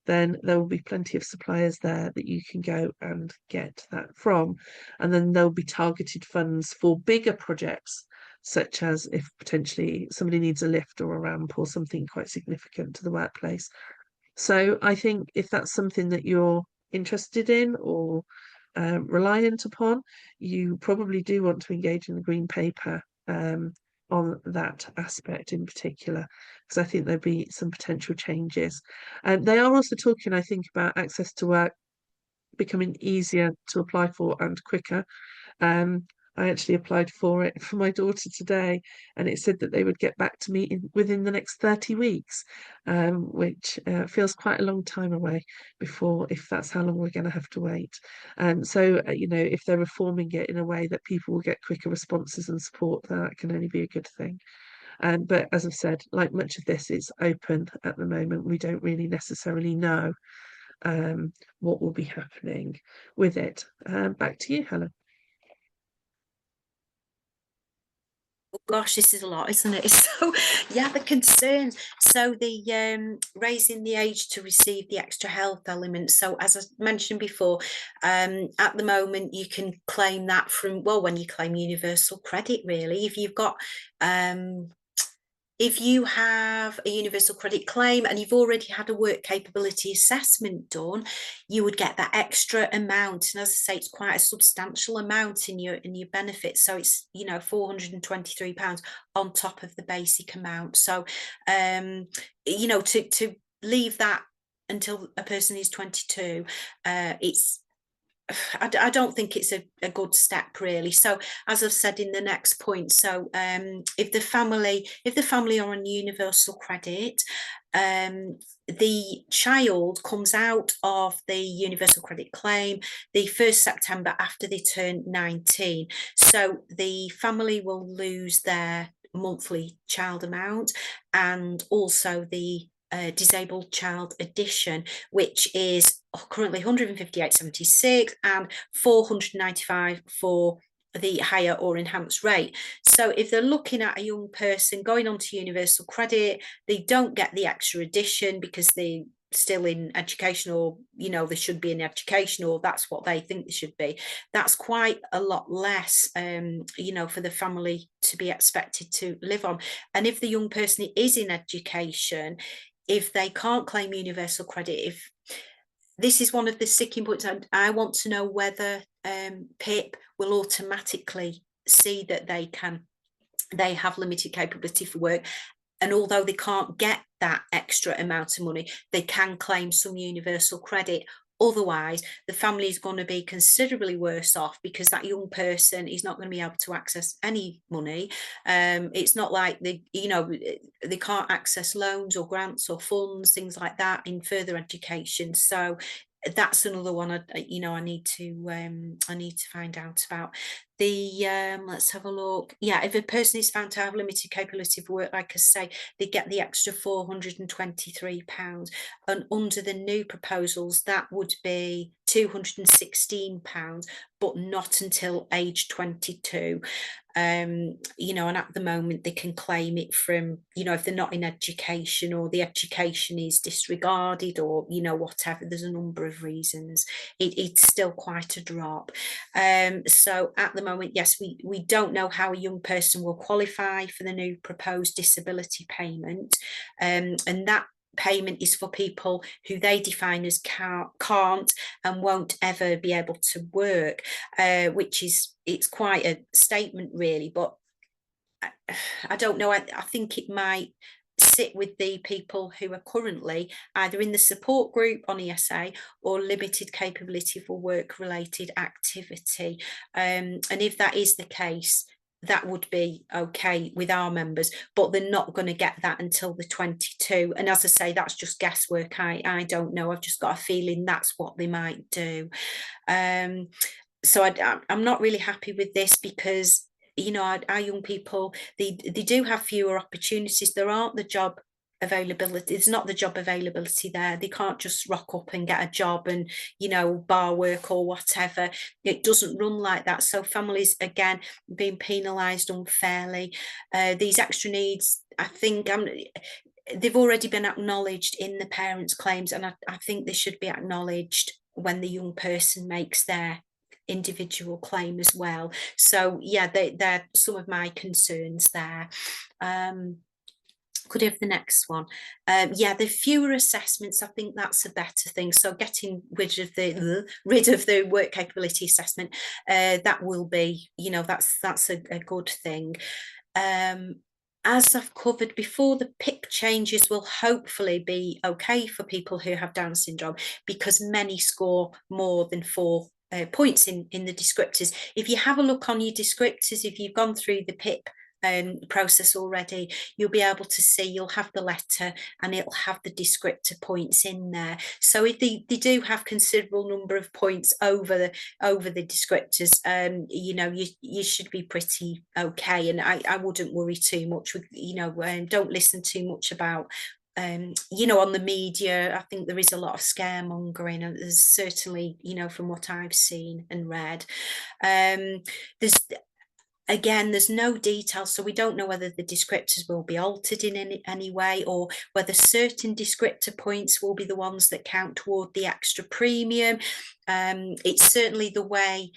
then there will be plenty of suppliers there that you can go and get that from. And then there'll be targeted funds for bigger projects, such as if potentially somebody needs a lift or a ramp or something quite significant to the workplace. So I think if that's something that you're interested in or reliant upon, you probably do want to engage in the Green Paper on that aspect in particular, because I think there'd be some potential changes. And they are also talking, I think, about access to work becoming easier to apply for and quicker. I actually applied for it for my daughter today, and it said that they would get back to me within the next 30 weeks, which feels quite a long time away before, if that's how long we're going to have to wait. So, if they're reforming it in a way that people will get quicker responses and support, then that can only be a good thing. But as I've said, like much of this, it's open at the moment. We don't really necessarily know what will be happening with it. Back to you, Helen. Oh gosh, this is a lot, isn't it? So yeah, the concerns. So the raising the age to receive the extra health element. So as I mentioned before, at the moment you can claim that from, well, when you claim universal credit, really, if you have a universal credit claim and you've already had a work capability assessment done, you would get that extra amount. And as I say, it's quite a substantial amount in your benefit. So it's, £423 on top of the basic amount. So, to leave that until a person is 22, I don't think it's a good step, really. So as I've said in the next point, so if the family are on universal credit, the child comes out of the universal credit claim the 1st September after they turn 19. So the family will lose their monthly child amount and also the disabled child addition, which is currently 158.76 and 495 for the higher or enhanced rate. So if they're looking at a young person going on to universal credit, they don't get the extra addition because they still in education, or they should be in education, or that's what they think they should be. That's quite a lot less for the family to be expected to live on. And if the young person is in education, if they can't claim universal credit, this is one of the sticking points. I want to know whether PIP will automatically see that they have limited capability for work, and although they can't get that extra amount of money, they can claim some universal credit. Otherwise, the family is going to be considerably worse off, because that young person is not going to be able to access any money. It's not like they can't access loans or grants or funds, things like that, in further education. So that's another one I need to find out about. Let's have a look. Yeah, if a person is found to have limited capability for work, like I say, they get the extra £423, and under the new proposals that would be £216, but not until age 22. And at the moment they can claim it from, if they're not in education, or the education is disregarded, or whatever. There's a number of reasons. It's still quite a drop. So at the moment, yes, we don't know how a young person will qualify for the new proposed disability payment, and that payment is for people who they define as can't and won't ever be able to work, which is, it's quite a statement really, but I don't know. I think it might sit with the people who are currently either in the support group on ESA or limited capability for work related activity, and if that is the case, that would be okay with our members, but they're not going to get that until the 22. And as I say, that's just guesswork. I don't know. I've just got a feeling that's what they might do. So I'm not really happy with this, because our young people, they do have fewer opportunities. There aren't the job availability. It's not the job availability there. They can't just rock up and get a job and bar work or whatever. It doesn't run like that. So families, again, being penalised unfairly. These extra needs, I think, they've already been acknowledged in the parents' claims, and I think they should be acknowledged when the young person makes their individual claim as well. So yeah, they're some of my concerns there. Could have the next one. Yeah, the fewer assessments, I think that's a better thing. So getting rid of the work capability assessment, that will be, that's a good thing. As I've covered before, the PIP changes will hopefully be okay for people who have Down syndrome, because many score more than 4 points in the descriptors. If you have a look on your descriptors, if you've gone through the PIP process already, you'll be able to see, you'll have the letter and it'll have the descriptor points in there. So if they do have considerable number of points over the descriptors, you should be pretty okay. And I wouldn't worry too much with, don't listen too much about on the media. I think there is a lot of scaremongering, and there's certainly, from what I've seen and read, there's no detail, so we don't know whether the descriptors will be altered in any way, or whether certain descriptor points will be the ones that count toward the extra premium. It's certainly the way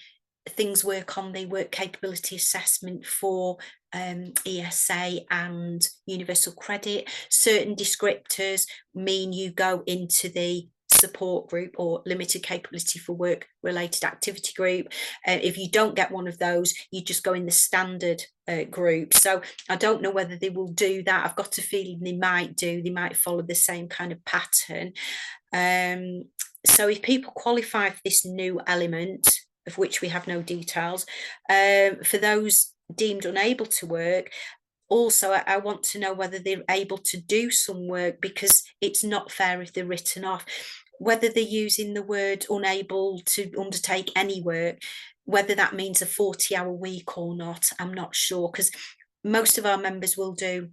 things work on the work capability assessment for ESA and universal credit. Certain descriptors mean you go into the support group or limited capability for work related activity group. If you don't get one of those, you just go in the standard group. So I don't know whether they will do that. I've got a feeling they might follow the same kind of pattern. So if people qualify for this new element, of which we have no details, for those deemed unable to work, also I want to know whether they're able to do some work, because it's not fair if they're written off. Whether they're using the word unable to undertake any work, whether that means a 40-hour week or not, I'm not sure, because most of our members will do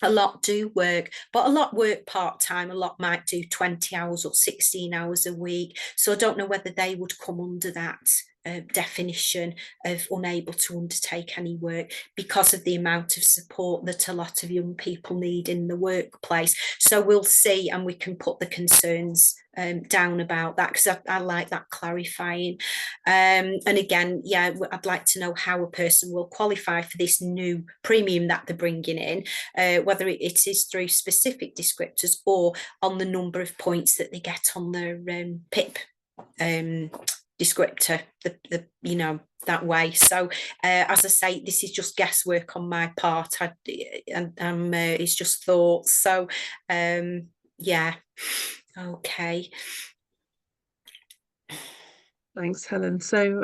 a lot do work, but a lot work part-time, a lot might do 20 hours or 16 hours a week. So I don't know whether they would come under that definition of unable to undertake any work because of the amount of support that a lot of young people need in the workplace. So we'll see, and we can put the concerns down about that, because I like that clarifying. And again, yeah, I'd like to know how a person will qualify for this new premium that they're bringing in, whether it is through specific descriptors or on the number of points that they get on their PIP descriptor, you know, that way. So as I say, this is just guesswork on my part, it's just thoughts. So yeah, okay. Thanks, Helen. So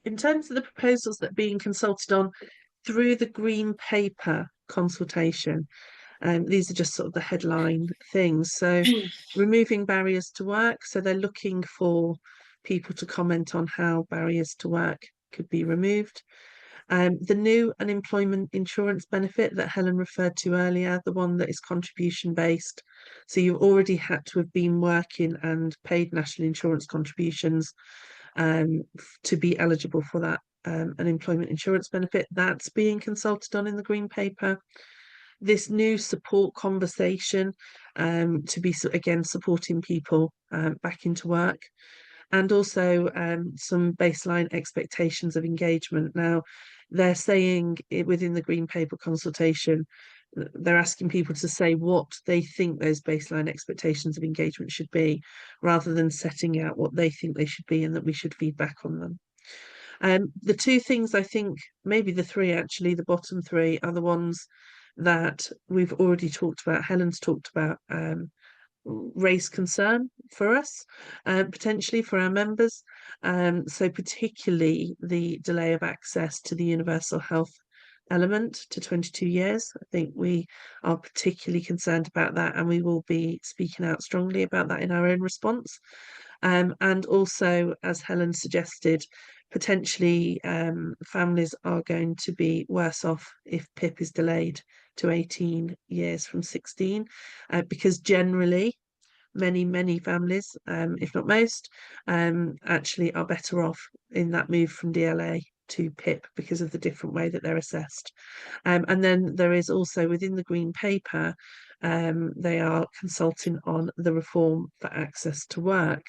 in terms of the proposals that are being consulted on through the Green Paper consultation, these are just sort of the headline things. So removing barriers to work. So they're looking for people to comment on how barriers to work could be removed. The new unemployment insurance benefit that Helen referred to earlier, the one that is contribution based. So you already had to have been working and paid national insurance contributions to be eligible for that unemployment insurance benefit. That's being consulted on in the Green Paper. This new support conversation to be, again, supporting people back into work. And also some baseline expectations of engagement. Now, they're saying within the Green Paper consultation, they're asking people to say what they think those baseline expectations of engagement should be, rather than setting out what they think they should be and that we should feed back on them. The two things, I think, maybe the three actually, the bottom three are the ones that we've already talked about. Helen's talked about raise concern for us, potentially for our members. So particularly the delay of access to the universal health element to 22 years. I think we are particularly concerned about that, and we will be speaking out strongly about that in our own response. And also, as Helen suggested, potentially families are going to be worse off if PIP is delayed to 18 years from 16, because generally many families, if not most, actually are better off in that move from DLA to PIP because of the different way that they're assessed. And then there is also within the Green Paper, they are consulting on the reform for access to work.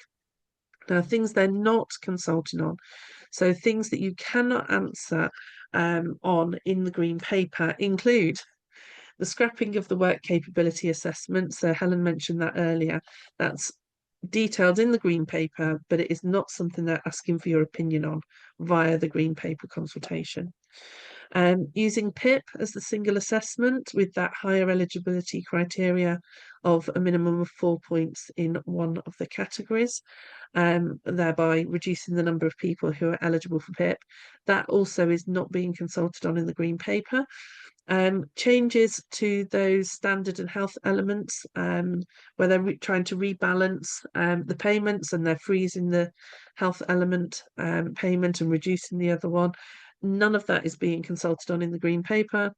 Now, things they're not consulting on, so things that you cannot answer on in the Green Paper include the scrapping of the work capability assessment. So Helen mentioned that earlier. That's detailed in the Green Paper, but it is not something they're asking for your opinion on via the Green Paper consultation. Using PIP as the single assessment with that higher eligibility criteria of a minimum of 4 points in one of the categories, thereby reducing the number of people who are eligible for PIP. That also is not being consulted on in the Green Paper. Changes to those standard and health elements, where they're trying to rebalance the payments, and they're freezing the health element payment and reducing the other one. None of that is being consulted on in the Green Paper.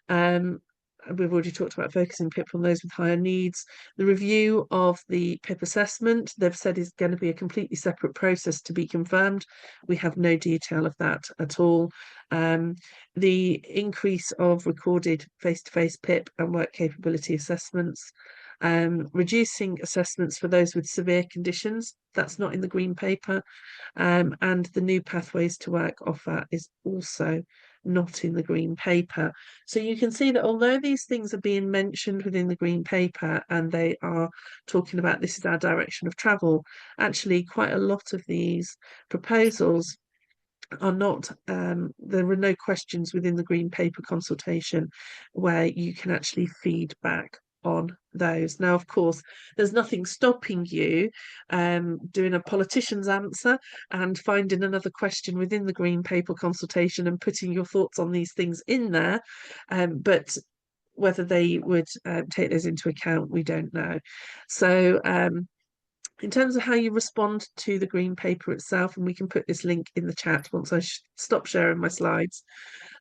We've already talked about focusing PIP on those with higher needs. The review of the PIP assessment, they've said, is going to be a completely separate process to be confirmed. We have no detail of that at all. The increase of recorded face-to-face PIP and work capability assessments, reducing assessments for those with severe conditions, that's not in the Green Paper. And the new Pathways to Work offer is also not in the Green Paper. So you can see that although these things are being mentioned within the Green Paper and they are talking about this is our direction of travel, actually quite a lot of these proposals are not, there are no questions within the Green Paper consultation where you can actually feed back on those. Now, of course, there's nothing stopping you doing a politician's answer and finding another question within the Green Paper consultation and putting your thoughts on these things in there, but whether they would take those into account, we don't know. So in terms of how you respond to the Green Paper itself, and we can put this link in the chat once I stop sharing my slides.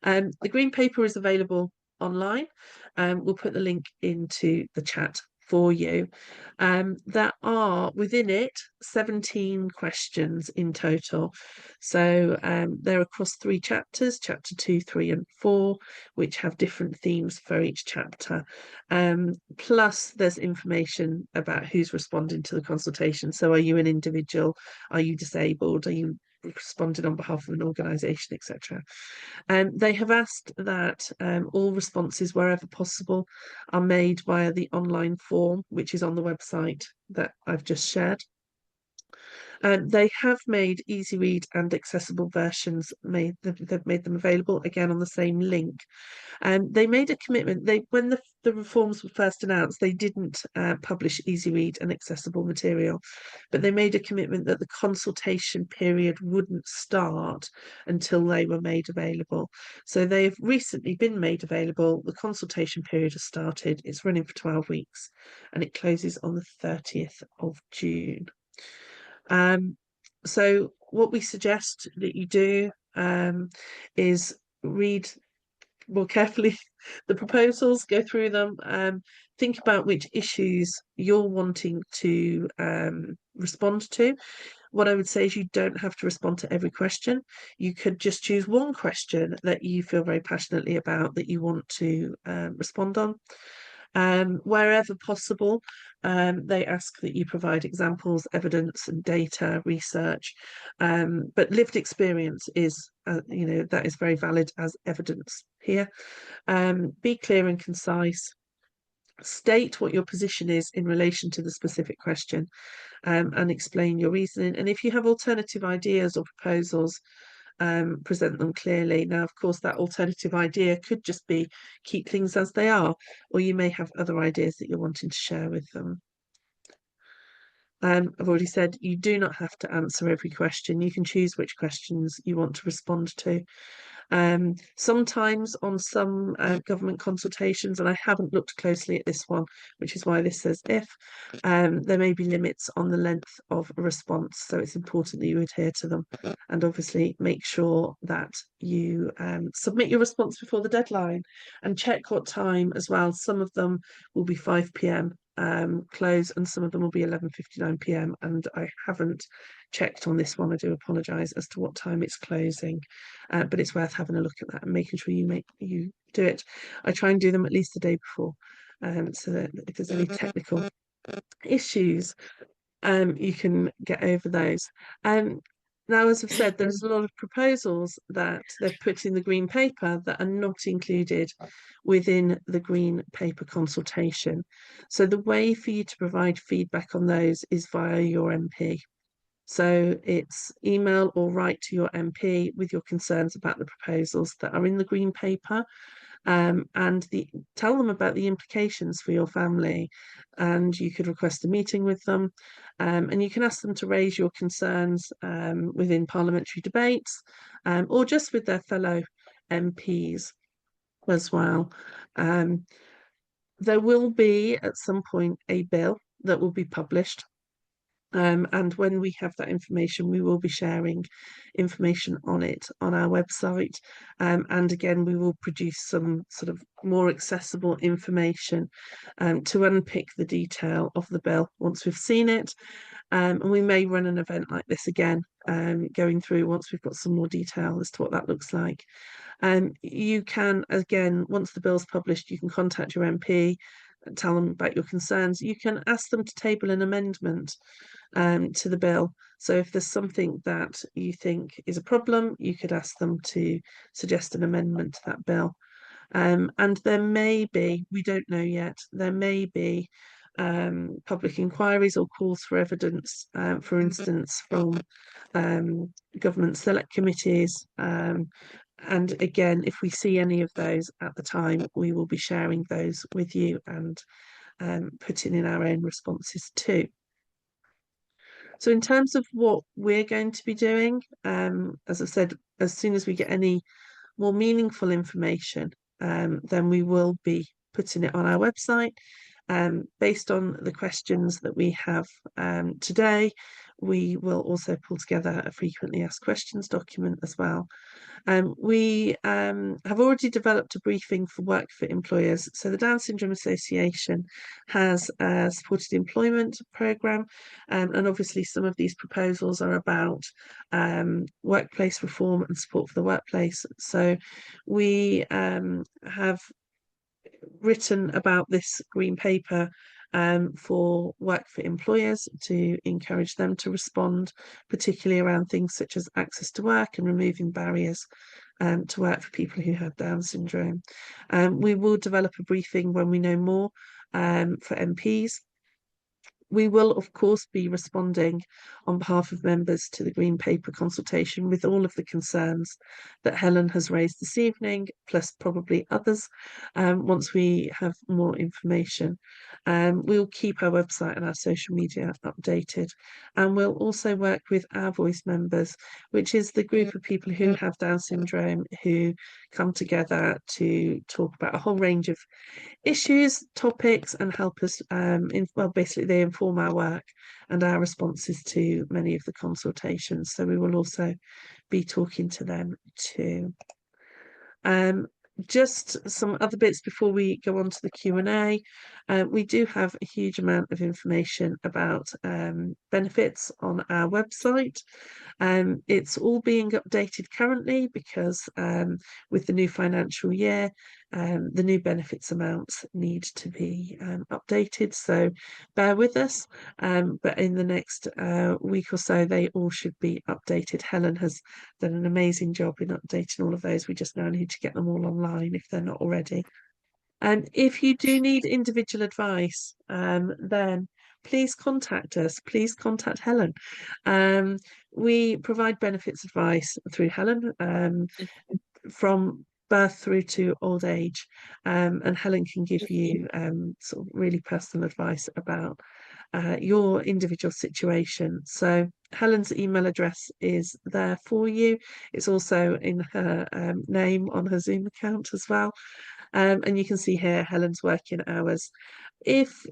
The Green Paper is available online. We'll put the link into the chat for you. There are within it 17 questions in total. So they're across 3 chapters, chapter 2, 3 and 4, which have different themes for each chapter. Plus there's information about who's responding to the consultation. So are you an individual? Are you disabled? Are you responding on behalf of an organisation, etc. They have asked that all responses, wherever possible, are made via the online form, which is on the website that I've just shared. They have made easy read and accessible versions. They've made them available again on the same link. They made a commitment. When the reforms were first announced, they didn't publish easy read and accessible material, but they made a commitment that the consultation period wouldn't start until they were made available. So they've recently been made available. The consultation period has started. It's running for 12 weeks and it closes on the 30th of June. So what we suggest that you do is read more carefully the proposals, go through them, think about which issues you're wanting to respond to. What I would say is you don't have to respond to every question. You could just choose one question that you feel very passionately about that you want to respond on. Wherever possible, they ask that you provide examples, evidence and data, research, but lived experience is, that is very valid as evidence here. Be clear and concise. State what your position is in relation to the specific question, and explain your reasoning. And if you have alternative ideas or proposals, present them clearly. Now, of course, that alternative idea could just be keep things as they are, or you may have other ideas that you're wanting to share with them. I've already said you do not have to answer every question. You can choose which questions you want to respond to. Sometimes on some government consultations, and I haven't looked closely at this one, which is why this says if, there may be limits on the length of a response, so it's important that you adhere to them, and obviously make sure that you submit your response before the deadline and check what time as well. Some of them will be 5 p.m. Close, and some of them will be 11:59 p.m. and I haven't checked on this one. I do apologise as to what time it's closing, but it's worth having a look at that and making sure you do it. I try and do them at least the day before, so that if there's any technical issues, you can get over those. Now, as I've said, there's a lot of proposals that they've put in the green paper that are not included within the green paper consultation. So the way for you to provide feedback on those is via your MP. So it's email or write to your MP with your concerns about the proposals that are in the green paper, and tell them about the implications for your family, and you could request a meeting with them, and you can ask them to raise your concerns within parliamentary debates, or just with their fellow MPs as well. There will be at some point a bill that will be published. And when we have that information, we will be sharing information on it on our website. And again, we will produce some sort of more accessible information to unpick the detail of the bill once we've seen it. And we may run an event like this again, going through once we've got some more detail as to what that looks like. You can, again, once the bill's published, you can contact your MP, tell them about your concerns. You can ask them to table an amendment to the bill. So if there's something that you think is a problem, you could ask them to suggest an amendment to that bill. And there may be, we don't know yet, there may be public inquiries or calls for evidence, for instance, from government select committees. And again, if we see any of those at the time, we will be sharing those with you and putting in our own responses too. So in terms of what we're going to be doing, as I said, as soon as we get any more meaningful information, then we will be putting it on our website. Based on the questions that we have today, we will also pull together a frequently asked questions document as well. We have already developed a briefing for work for employers. So the Down Syndrome Association has a supported employment programme, and obviously some of these proposals are about workplace reform and support for the workplace. So we have written about this green paper for work for employers to encourage them to respond, particularly around things such as access to work and removing barriers to work for people who have Down syndrome. We will develop a briefing when we know more for MPs. We will, of course, be responding on behalf of members to the Green Paper consultation with all of the concerns that Helen has raised this evening, plus probably others, once we have more information. We'll keep our website and our social media updated, and we'll also work with Our Voice members, which is the group of people who have Down syndrome who come together to talk about a whole range of issues, topics, and help us basically they inform our work and our responses to many of the consultations. So we will also be talking to them too. Just some other bits before we go on to the Q&A. We do have a huge amount of information about benefits on our website. It's all being updated currently because with the new financial year, the new benefits amounts need to be updated. So bear with us, but in the next week or so, they all should be updated. Helen has done an amazing job in updating all of those. We just now need to get them all online if they're not already. And if you do need individual advice, then please contact us. Please contact Helen. We provide benefits advice through Helen from birth through to old age, and Helen can give you sort of really personal advice about your individual situation. So Helen's email address is there for you. It's also in her name on her Zoom account as well. And you can see here Helen's working hours. If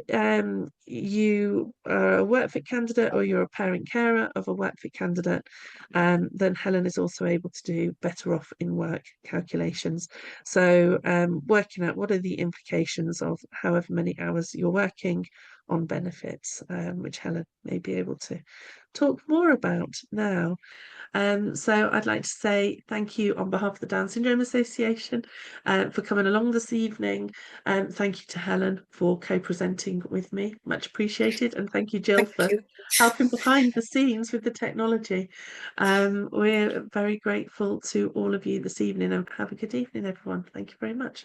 you are a WorkFit candidate or you're a parent carer of a WorkFit candidate, then Helen is also able to do better off in work calculations. So working out what are the implications of however many hours you're working on benefits, which Helen may be able to talk more about now. So I'd like to say thank you on behalf of the Down Syndrome Association for coming along this evening. Thank you to Helen for co-presenting with me, much appreciated. And thank you, Jill, Thank for you. helping behind the scenes with the technology. We're very grateful to all of you this evening, and have a good evening, everyone. Thank you very much.